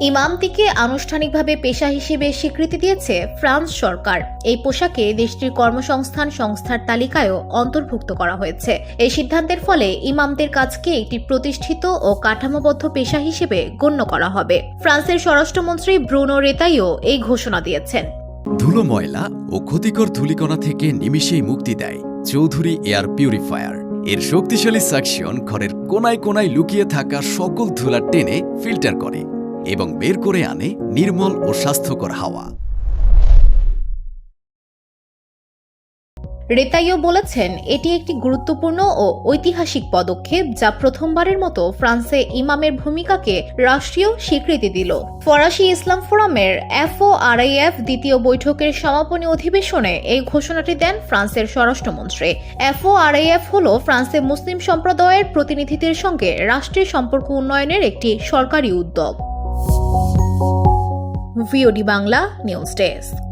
ইমামতিকে আনুষ্ঠানিকভাবে পেশা হিসেবে স্বীকৃতি দিয়েছে ফ্রান্স সরকার। এই পোশাকে দেশটির কর্মসংস্থান সংস্থার তালিকায়ও অন্তর্ভুক্ত করা হয়েছে। এই সিদ্ধান্তের ফলে ইমামদের কাজকে একটি প্রতিষ্ঠিত ও কাঠামোবদ্ধ পেশা হিসেবে গণ্য করা হবে। ফ্রান্সের স্বরাষ্ট্রমন্ত্রী ব্রুনো রেতাইও এই ঘোষণা দিয়েছেন। ধুলো, ময়লা ও ক্ষতিকর ধূলিকণা থেকে নিমিষেই মুক্তি দেয় চৌধুরী এয়ার পিউরিফায়ার। এর শক্তিশালী সাকশন ঘরের কোনায় কোনায় লুকিয়ে থাকা সকল ধুলা টেনে ফিল্টার করে এবং বের করে আনে নির্মল ও স্বাস্থ্যকর হাওয়া। রেতাইও বলেছেন, এটি একটি গুরুত্বপূর্ণ ও ঐতিহাসিক পদক্ষেপ যা প্রথমবারের মতো ফ্রান্সে ইমামের ভূমিকাকে রাষ্ট্রীয় স্বীকৃতি দিল। ফরাসি ইসলাম ফোরামের FORAF দ্বিতীয় বৈঠকের সমাপনী অধিবেশনে এই ঘোষণাটি দেন ফ্রান্সের স্বরাষ্ট্রমন্ত্রী। FORAF হল ফ্রান্সে মুসলিম সম্প্রদায়ের প্রতিনিধিদের সঙ্গে রাষ্ট্রের সম্পর্ক উন্নয়নের একটি সরকারি উদ্যোগ। VOD Bangla news desk.